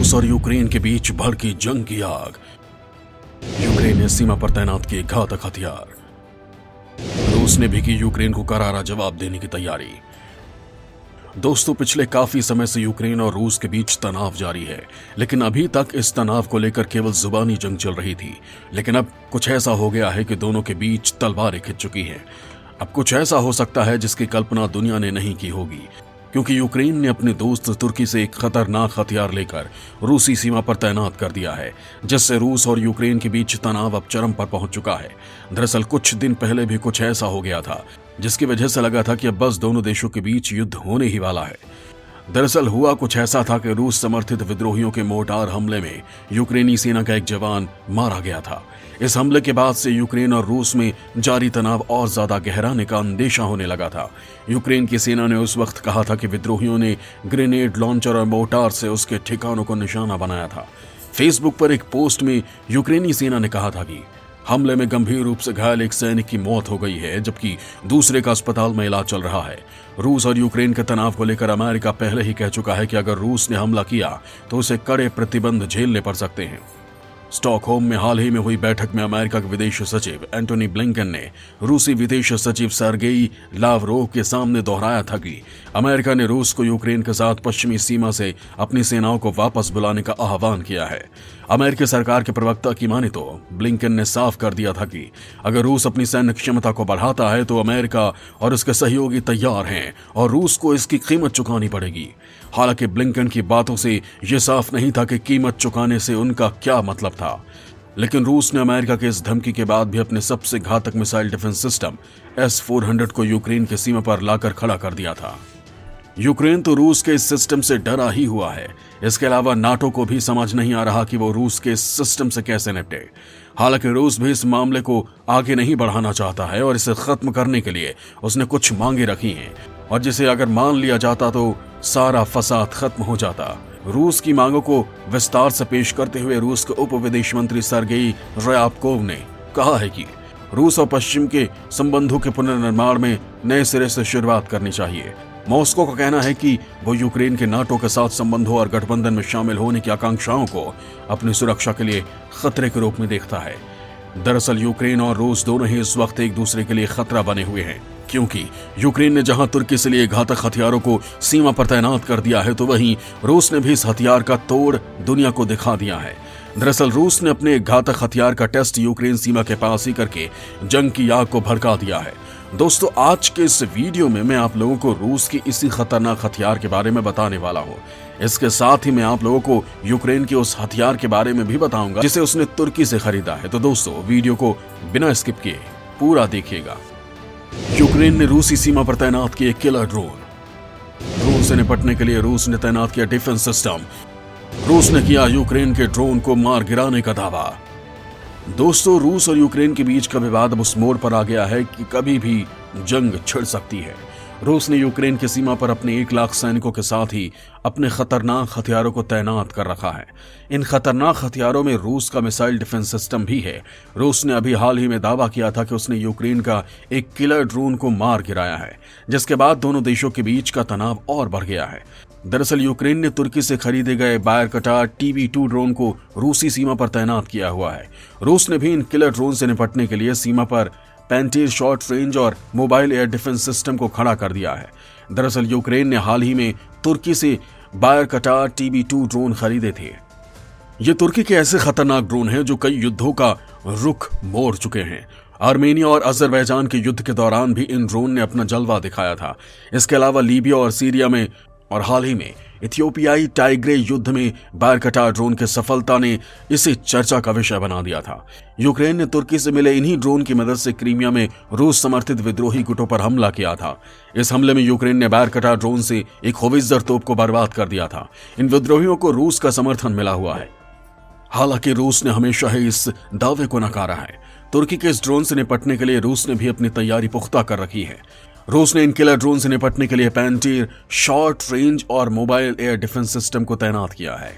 रूस और यूक्रेन के बीच भड़की जंग की आग। यूक्रेन ने सीमा पर तैनात किए घातक हथियार। रूस ने भी की यूक्रेन को करारा जवाब देने की तैयारी। दोस्तों, पिछले काफी समय से यूक्रेन और रूस के बीच तनाव जारी है, लेकिन अभी तक इस तनाव को लेकर केवल जुबानी जंग चल रही थी। लेकिन अब कुछ ऐसा हो गया है कि दोनों के बीच तलवारें खिंच चुकी हैं। अब कुछ ऐसा हो सकता है जिसकी कल्पना दुनिया ने नहीं की होगी, क्योंकि यूक्रेन ने अपने दोस्त तुर्की से एक खतरनाक हथियार लेकर रूसी सीमा पर तैनात कर दिया है, जिससे रूस और यूक्रेन के बीच तनाव अब चरम पर पहुंच चुका है। दरअसल कुछ दिन पहले भी कुछ ऐसा हो गया था, जिसकी वजह से लगा था कि अब बस दोनों देशों के बीच युद्ध होने ही वाला है। दरअसल हुआ कुछ ऐसा था कि रूस समर्थित विद्रोहियों के मोर्टार हमले में यूक्रेनी सेना का एक जवान मारा गया था। इस हमले के बाद से यूक्रेन और रूस में जारी तनाव और ज्यादा गहराने का अंदेशा होने लगा था। यूक्रेन की सेना ने उस वक्त कहा था कि विद्रोहियों ने ग्रेनेड लॉन्चर और मोर्टार से उसके ठिकानों को निशाना बनाया था। फेसबुक पर एक पोस्ट में यूक्रेनी सेना ने कहा था कि हमले में गंभीर रूप से घायल एक सैनिक की मौत हो गई है, जबकि दूसरे का अस्पताल में इलाज चल रहा है। रूस और यूक्रेन के तनाव को लेकर अमेरिका पहले ही कह चुका है कि अगर रूस ने हमला किया तो उसे कड़े प्रतिबंध झेलने पड़ सकते हैं। स्टॉकहोम में हाल ही में हुई बैठक में अमेरिका के विदेश सचिव एंटोनी ब्लिंकन ने रूसी विदेश सचिव सर्गेई लावरोव के सामने दोहराया था कि अमेरिका ने रूस को यूक्रेन के साथ पश्चिमी सीमा से अपनी सेनाओं को वापस बुलाने का आह्वान किया है। अमेरिकी सरकार के प्रवक्ता की माने तो ब्लिंकन ने साफ कर दिया था कि अगर रूस अपनी सैन्य क्षमता को बढ़ाता है तो अमेरिका और उसके सहयोगी तैयार हैं और रूस को इसकी कीमत चुकानी पड़ेगी। हालांकि ब्लिंकन की बातों से यह साफ नहीं था कि कीमत चुकाने से उनका क्या मतलब था, लेकिन रूस ने अमेरिका के इस धमकी के बाद भी अपने सबसे घातक मिसाइल डिफेंस सिस्टम S-400 को यूक्रेन की सीमा पर लाकर खड़ा कर दिया था। यूक्रेन तो रूस के इस सिस्टम से डरा ही हुआ है। इसके अलावा नाटो को भी समझ नहीं आ रहा कि वो रूस के इस सिस्टम से कैसे निपटे। हालांकि रूस भी इस मामले को आगे नहीं बढ़ाना चाहता है और इसे खत्म करने के लिए उसने कुछ मांगे रखी हैं, और जिसे अगर मान लिया जाता तो सारा फसाद खत्म हो जाता। रूस की मांगों को विस्तार से पेश करते हुए रूस के उप विदेश मंत्री सर्गेई ryabkov ने कहा है कि रूस और पश्चिम के संबंधों के पुनर्निर्माण में नए सिरे से शुरुआत करनी चाहिए। मॉस्को का कहना है कि वो यूक्रेन के नाटो के साथ संबंधों और गठबंधन में शामिल होने की आकांक्षाओं को अपनी सुरक्षा के लिए खतरे के रूप में देखता है। दरअसल यूक्रेन और रूस दोनों ही इस वक्त एक दूसरे के लिए खतरा बने हुए हैं, क्योंकि यूक्रेन ने जहां तुर्की से लिए घातक हथियारों को सीमा पर तैनात कर दिया है, तो वहीं रूस ने भी इस हथियार का तोड़ दुनिया को दिखा दिया है। दरअसल रूस ने अपने घातक हथियार का टेस्ट यूक्रेन सीमा के पास ही करके जंग की आग को भड़का दिया है। दोस्तों, आज के इस वीडियो में मैं आप लोगों को रूस की इसी खतरनाक हथियार के बारे में बताने वाला हूं। इसके साथ ही मैं आप लोगों को यूक्रेन के उस हथियार के बारे में भी बताऊंगा जिसे उसने तुर्की से खरीदा है। तो दोस्तों, वीडियो को बिना स्किप किए पूरा देखिएगा। यूक्रेन ने रूसी सीमा पर तैनात किए किलर ड्रोन से निपटने के लिए रूस ने तैनात किया डिफेंस सिस्टम। रूस ने किया यूक्रेन के ड्रोन को मार गिराने का दावा। दोस्तों, रूस और यूक्रेन के बीच का विवाद अब उस मोड़ पर आ गया है कि कभी भी जंग छिड़ सकती है। रूस ने यूक्रेन की सीमा पर अपने 1 लाख सैनिकों के साथ ही अपने खतरनाक हथियारों को तैनात कर रखा है। इन खतरनाक हथियारों में रूस का मिसाइल डिफेंस सिस्टम भी है। रूस ने अभी हाल ही में दावा किया था कि उसने यूक्रेन का एक किलर ड्रोन को मार गिराया है, जिसके बाद दोनों देशों के बीच का तनाव और बढ़ गया है। दरअसल यूक्रेन ने तुर्की से खरीदे गए बायरकटार TB2 ड्रोन को रूसी सीमा पर तैनात किया हुआ है। रूस ने भी इन किलर ड्रोन से निपटने के लिए सीमा पर पैंटीर शॉर्ट रेंज और मोबाइल एयर डिफेंस सिस्टम को खड़ा कर दिया है। दरअसल यूक्रेन ने हाल ही में तुर्की से बायरकटार TB2 ड्रोन खरीदे थे। ये तुर्की के ऐसे खतरनाक ड्रोन हैं जो कई युद्धों का रुख मोड़ चुके हैं। आर्मेनिया और अजरबैजान के युद्ध के दौरान भी इन ड्रोन ने अपना जलवा दिखाया था। इसके अलावा लीबिया और सीरिया में और हाल ही में इथियोपियाई टाइग्रे युद्ध में बायरकटार ड्रोन की सफलता ने इसे चर्चा का विषय बना दिया था। यूक्रेन ने तुर्की से मिले इन्हीं ड्रोन की मदद से क्रीमिया में रूस समर्थित विद्रोही गुटों पर हमला किया था। इस हमले में यूक्रेन ने बायरकटार ड्रोन से एक होवित्जर तोप को बर्बाद कर दिया था। इन विद्रोहियों को रूस का समर्थन मिला हुआ है। हालांकि रूस ने हमेशा ही इस दावे को नकारा है। तुर्की के इस ड्रोन से निपटने के लिए रूस ने भी अपनी तैयारी पुख्ता कर रखी है। रूस ने इन किलर ड्रोन से निपटने के लिए पैंटीर शॉर्ट रेंज और मोबाइल एयर डिफेंस सिस्टम को तैनात किया है।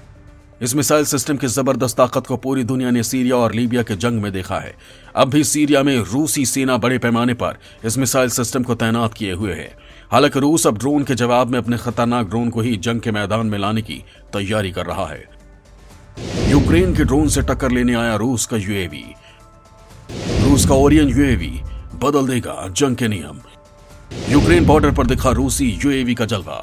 इस मिसाइल सिस्टम की जबरदस्त ताकत को पूरी दुनिया ने सीरिया और लीबिया के जंग में देखा है। अब भी सीरिया में रूसी सेना बड़े पैमाने पर इस मिसाइल सिस्टम को तैनात किए हुए है। हालांकि रूस अब ड्रोन के जवाब में अपने खतरनाक ड्रोन को ही जंग के मैदान में लाने की तैयारी कर रहा है। यूक्रेन के ड्रोन से टक्कर लेने आया रूस का यूएवी। रूस का ओरियन यूएवी बदल देगा जंग के नियम। यूक्रेन बॉर्डर पर दिखा रूसी यूएवी का जलवा।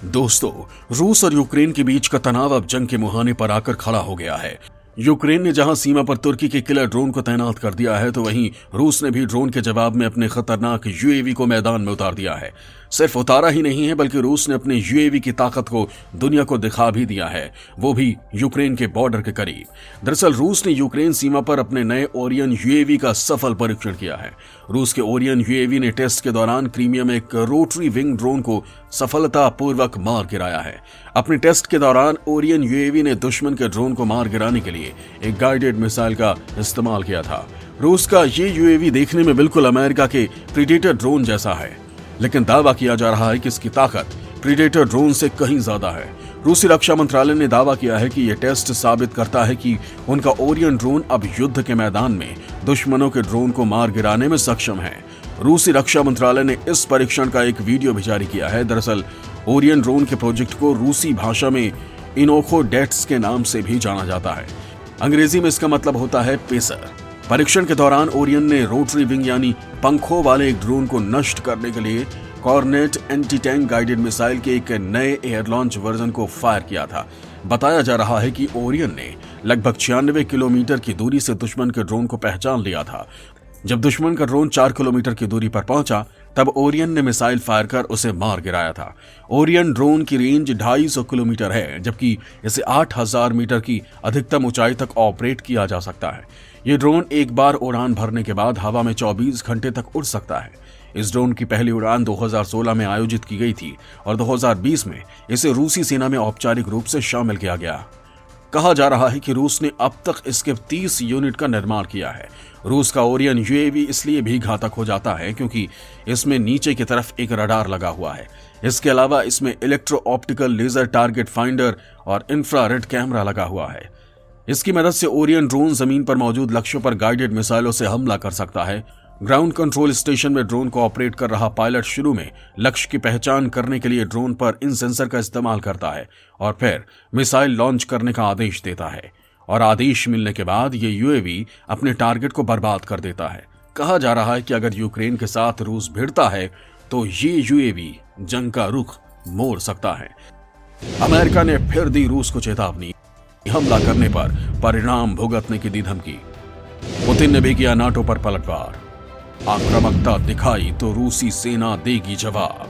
दोस्तों, रूस और यूक्रेन के बीच का तनाव अब जंग के मुहाने पर आकर खड़ा हो गया है। यूक्रेन ने जहां सीमा पर तुर्की के किलर ड्रोन को तैनात कर दिया है, तो वहीं रूस ने भी ड्रोन के जवाब में अपने खतरनाक यूएवी को मैदान में उतार दिया है। सिर्फ उतारा ही नहीं है, बल्कि रूस ने अपने यूएवी की ताकत को दुनिया को दिखा भी दिया है, वो भी यूक्रेन के बॉर्डर के करीब। दरअसल रूस ने यूक्रेन सीमा पर अपने नए ओरियन यूएवी का सफल परीक्षण किया है। रूस के ओरियन यूएवी ने टेस्ट के दौरान क्रीमिया में एक रोटरी विंग ड्रोन को सफलतापूर्वक मार गिराया है। अपने टेस्ट के दौरान ओरियन यूएवी ने दुश्मन के ड्रोन को मार गिराने के लिए एक गाइडेड मिसाइल का इस्तेमाल किया था। रूस का ये यूएवी देखने में बिल्कुल अमेरिका के प्रीडेटर ड्रोन जैसा है, लेकिन दावा किया जा रहा है कि इसकी ताकत प्रीडेटर ड्रोन से कहीं ज्यादा है। रूसी रक्षा मंत्रालय ने दावा किया है कि यह टेस्ट साबित करता है कि उनका ओरियन ड्रोन अब युद्ध के मैदान में दुश्मनों के ड्रोन को मार गिराने में सक्षम है। रूसी रक्षा मंत्रालय ने इस परीक्षण का एक वीडियो भी जारी किया है। दरअसल ओरियन ड्रोन के प्रोजेक्ट को रूसी भाषा में इनोखो डेट्स के नाम से भी जाना जाता है। अंग्रेजी में इसका मतलब होता है पेसर। परीक्षण के दौरान ओरियन ने रोटरी विंग यानी पंखों वाले एक ड्रोन को नष्ट करने के लिए Kornet anti tank guided missile के एक नए एयर लॉन्च वर्जन को फायर किया था। बताया जा रहा है कि ओरियन ने लगभग 96 किलोमीटर की दूरी से दुश्मन के ड्रोन को पहचान लिया था। जब दुश्मन का ड्रोन 4 किलोमीटर की दूरी पर पहुंचा, तब ओरियन ने मिसाइल फायर कर उसे मार गिराया था। ओरियन ड्रोन की रेंज 250 किलोमीटर है, जबकि इसे 8000 मीटर की अधिकतम ऊंचाई तक ऑपरेट किया जा सकता है। ये ड्रोन एक बार उड़ान भरने के बाद हवा में 24 घंटे तक उड़ सकता है। इस ड्रोन की पहली उड़ान 2016 में आयोजित की गई थी और 2020 में इसे रूसी सेना में औपचारिक रूप से शामिल किया गया। कहा जा रहा है कि रूस ने अब तक इसके 30 यूनिट का निर्माण किया है। रूस का ओरियन यूएवी इसलिए भी घातक हो जाता है क्योंकि इसमें नीचे की तरफ एक रडार लगा हुआ है। इसके अलावा इसमें electro optical laser target finder और इंफ्रारेड कैमरा लगा हुआ है। इसकी मदद से ओरियन ड्रोन जमीन पर मौजूद लक्ष्यों पर गाइडेड मिसाइलों से हमला कर सकता है। ग्राउंड कंट्रोल स्टेशन में ड्रोन को ऑपरेट कर रहा पायलट शुरू में लक्ष्य की पहचान करने के लिए ड्रोन पर इन सेंसर का इस्तेमाल करता है और फिर मिसाइल लॉन्च करने का आदेश देता है, और आदेश मिलने के बाद ये यूएवी अपने टारगेट को बर्बाद कर देता है। कहा जा रहा है कि अगर यूक्रेन के साथ रूस भिड़ता है तो ये यूएवी जंग का रुख मोड़ सकता है। अमेरिका ने फिर दी रूस को चेतावनी, हमला करने पर परिणाम भुगतने की दी धमकी। पुतिन ने भी किया नाटो पर पलटवार, आक्रामकता दिखाई तो रूसी सेना देगी जवाब।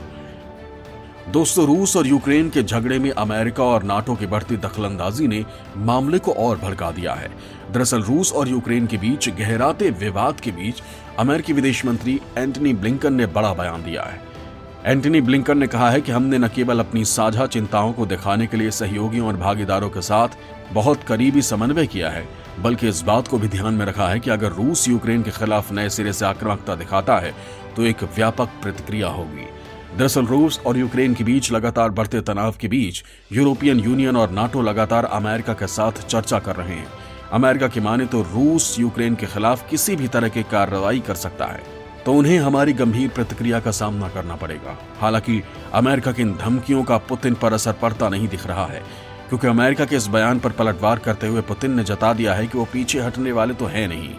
दोस्तों, रूस और यूक्रेन के झगड़े में अमेरिका और नाटो की बढ़ती दखलंदाजी ने मामले को और भड़का दिया है। दरअसल रूस और यूक्रेन के बीच गहराते विवाद के बीच अमेरिकी विदेश मंत्री एंटनी ब्लिंकन ने बड़ा बयान दिया है। एंटनी ब्लिंकन ने कहा है कि हमने न केवल अपनी साझा चिंताओं को दिखाने के लिए सहयोगियों और भागीदारों के साथ बहुत करीबी समन्वय किया है, बल्कि इस बात को भी ध्यान में रखा है कि अगर रूस यूक्रेन के खिलाफ नए सिरे से आक्रामकता दिखाता है तो एक व्यापक प्रतिक्रिया होगी। दरअसल रूस और यूक्रेन के बीच लगातार बढ़ते तनाव के बीच यूरोपियन यूनियन और नाटो लगातार अमेरिका के साथ चर्चा कर रहे हैं। अमेरिका की माने तो रूस यूक्रेन के खिलाफ किसी भी तरह की कार्रवाई कर सकता है, तो उन्हें हमारी गंभीर प्रतिक्रिया का सामना करना पड़ेगा। हालांकि अमेरिका की इन धमकियों का पुतिन पर असर पड़ता नहीं दिख रहा है, क्योंकि अमेरिका के इस बयान पर पलटवार करते हुए पुतिन ने जता दिया है कि वो पीछे हटने वाले तो है नहीं।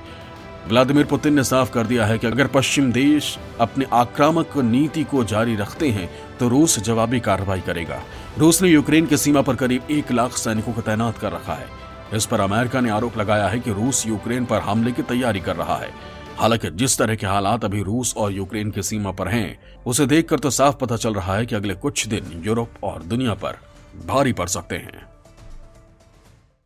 व्लादिमीर पुतिन ने साफ कर दिया है कि अगर पश्चिम देश अपनी आक्रामक नीति को जारी रखते हैं तो रूस जवाबी कार्रवाई करेगा। रूस ने यूक्रेन की सीमा पर करीब 1 लाख सैनिकों को तैनात कर रखा है। इस पर अमेरिका ने आरोप लगाया है कि रूस यूक्रेन पर हमले की तैयारी कर रहा है। हालांकि जिस तरह के हालात अभी रूस और यूक्रेन की सीमा पर हैं, उसे देखकर तो साफ पता चल रहा है कि अगले कुछ दिन यूरोप और दुनिया पर भारी पड़ सकते हैं।